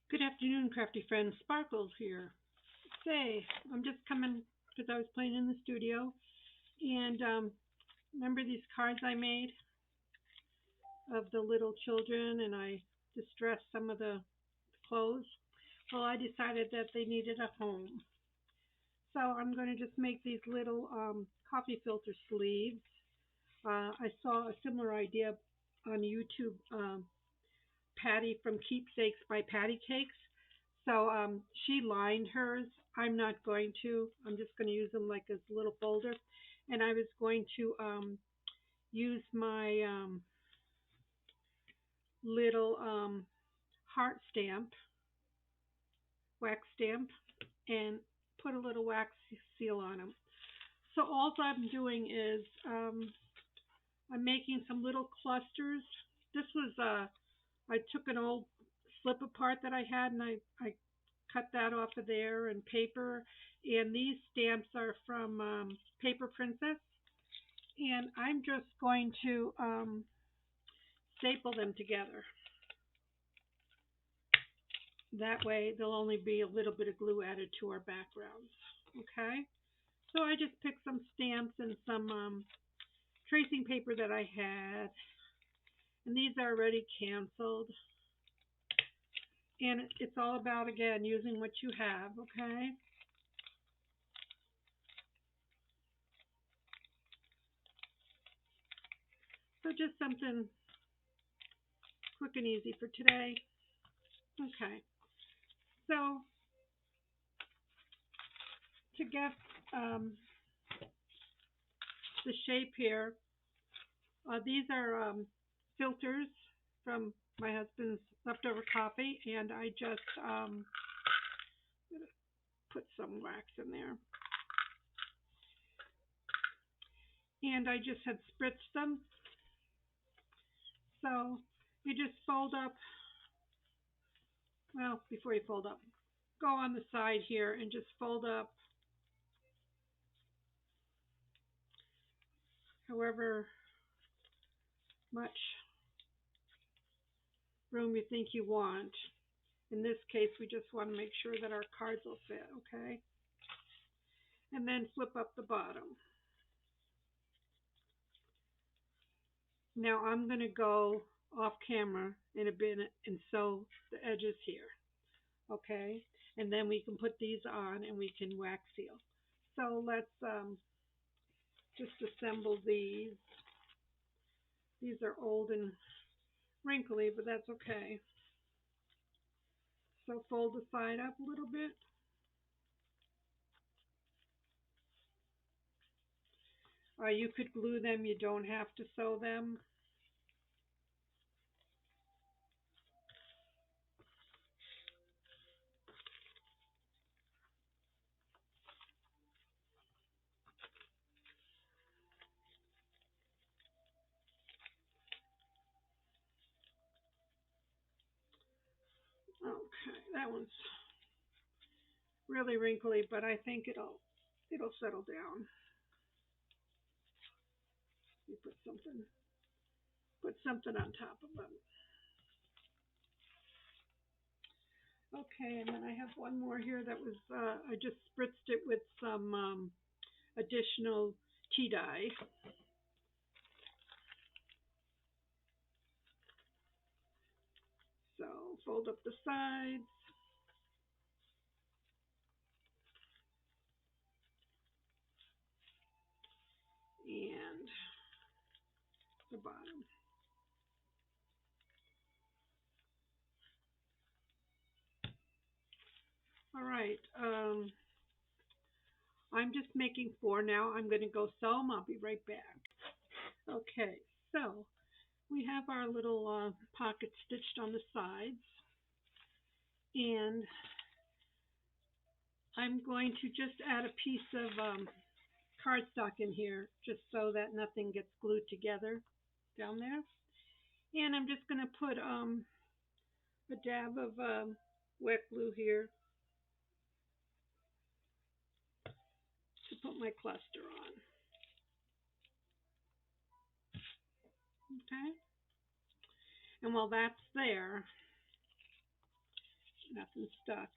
Good afternoon, crafty friends. Sparkles here. Say, I'm just coming because I was playing in the studio, and remember these cards I made of the little children, and I distressed some of the clothes. Well, I decided that they needed a home, so I'm going to just make these little coffee filter sleeves. I saw a similar idea on YouTube. Patty from Keepsakes by Pattycakes. So she lined hers. I'm not going to. I'm just going to use them like as a little folder. And I was going to use my little heart stamp, wax stamp, and put a little wax seal on them. So all I'm doing is I'm making some little clusters. This was I took an old slip apart that I had and I cut that off of there and paper. And these stamps are from Paper Princess. And I'm just going to staple them together. That way there'll only be a little bit of glue added to our backgrounds. Okay? So I just picked some stamps and some tracing paper that I had. And these are already canceled. And it's all about, again, using what you have, okay? So just something quick and easy for today. Okay. So to get the shape here, these are filters from my husband's leftover coffee, and I just put some wax in there. And I just had spritzed them. So you just fold up, well, before you fold up, go on the side here and just fold up however much room you think you want. In this case, we just want to make sure that our cards will fit, okay? And then flip up the bottom. Now I'm going to go off camera in a bit and sew the edges here, okay? And then we can put these on and we can wax seal. So let's just assemble these. These are old and wrinkly, but that's okay. So fold the side up a little bit. You could glue them, you don't have to sew them. Okay, that one's really wrinkly, but I think it'll settle down. You put something on top of them. Okay, and then I have one more here that was I just spritzed it with some additional tea dye. So fold up the sides. And the bottom. All right. I'm just making four now. I'm going to go sew them. I'll be right back. Okay, so we have our little pocket stitched on the sides. And I'm going to just add a piece of cardstock in here just so that nothing gets glued together down there. And I'm just going to put a dab of wet glue here to put my cluster on. Okay? And while that's there, Nothing stuck.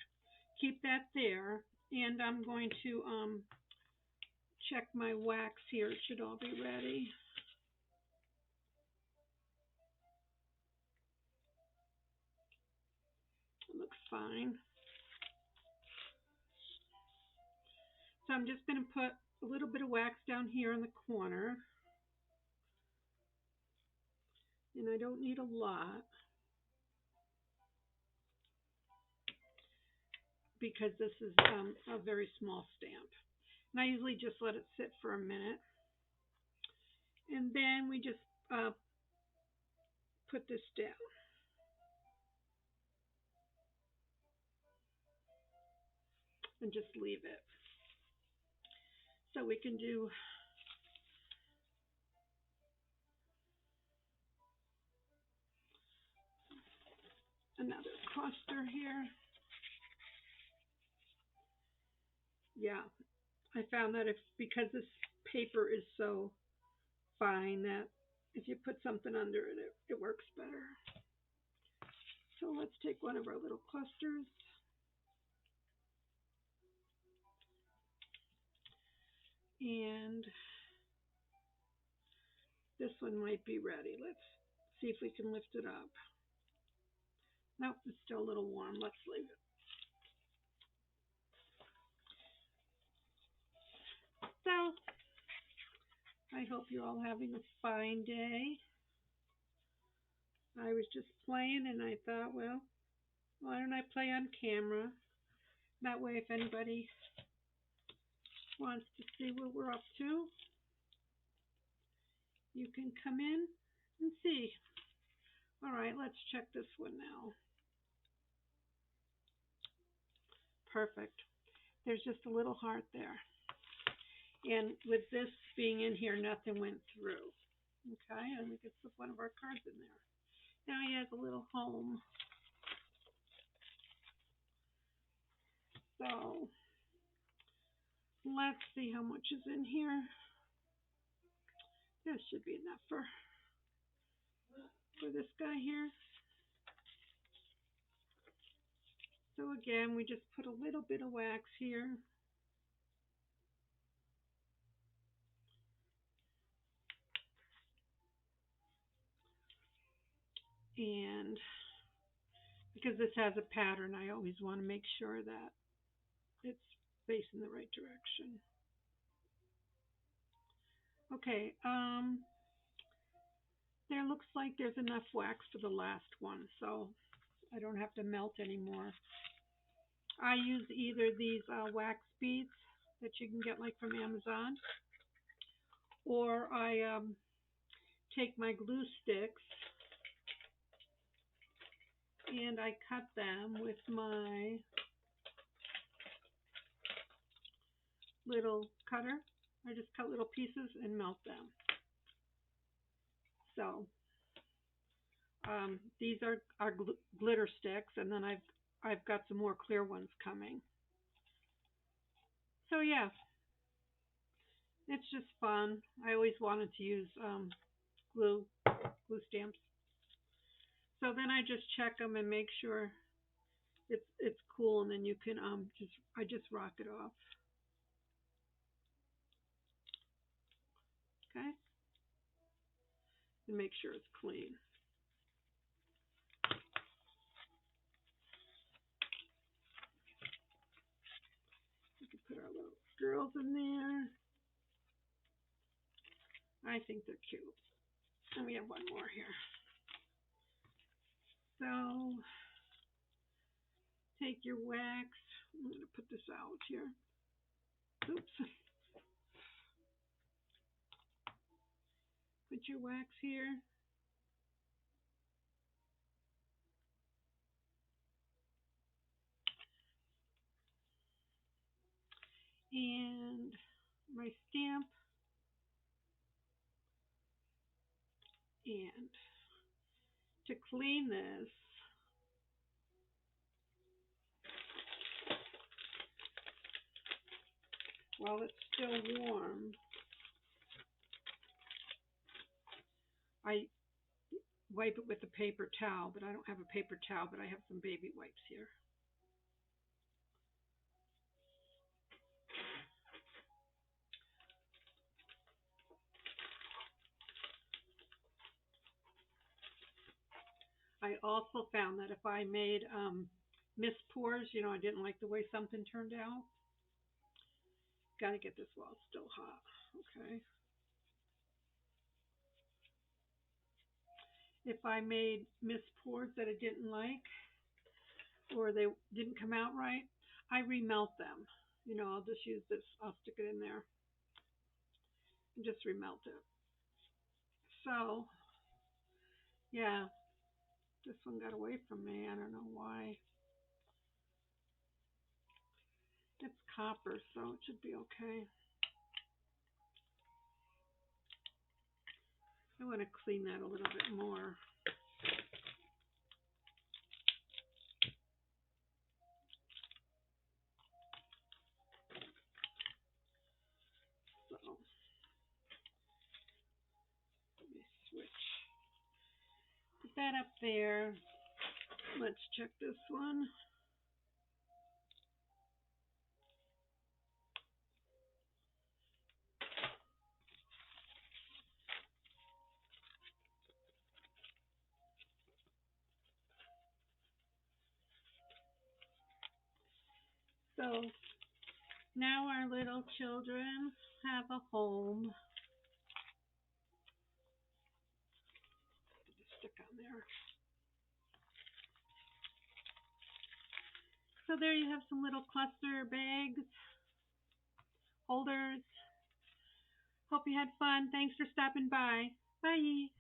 Keep that there. And I'm going to check my wax here. It should all be ready. It looks fine. So I'm just going to put a little bit of wax down here in the corner. And I don't need a lot because this is a very small stamp. And I usually just let it sit for a minute. And then we just put this down. And just leave it. So we can do another cluster here. Yeah, I found that because this paper is so fine that if you put something under it, it works better. So let's take one of our little clusters. And this one might be ready. Let's see if we can lift it up. Nope, it's still a little warm. Let's leave it. So, I hope you're all having a fine day. I was just playing and I thought, well, why don't I play on camera? That way if anybody wants to see what we're up to, you can come in and see. All right, let's check this one now. Perfect. There's just a little heart there. And with this being in here, nothing went through. Okay, and we can slip one of our cards in there. Now he has a little home. So let's see how much is in here. This should be enough for this guy here. So again, we just put a little bit of wax here. And because this has a pattern, I always want to make sure that it's facing the right direction. Okay, there looks like there's enough wax for the last one, so I don't have to melt anymore. I use either these wax beads that you can get like from Amazon, or I take my glue sticks and I cut them with my little cutter. I just cut little pieces and melt them. So these are glitter sticks, and then I've got some more clear ones coming. So yeah, it's just fun. I always wanted to use glue stamps. So then I just check them and make sure it's cool, and then you can I just rock it off. Okay, and make sure it's clean. We can put our little girls in there. I think they're cute. And we have one more here. So take your wax. I'm going to put this out here. Oops. Put your wax here. And my stamp. And to clean this, while it's still warm, I wipe it with a paper towel, but I don't have a paper towel, but I have some baby wipes here. also found that if I made mist pours, I didn't like the way something turned out. Got to get this while it's still hot. Okay. If I made mist pours that I didn't like, or they didn't come out right, I remelt them. I'll just use this. I'll stick it in there and just remelt it. So, yeah, this one got away from me. I don't know why. It's copper, so it should be okay. I want to clean that a little bit more. So, let me switch. Put that up there. Let's check this one. So, now our little children have a home. Just stick on there. So there you have some little cluster bags, holders. Hope you had fun. Thanks for stopping by. Bye.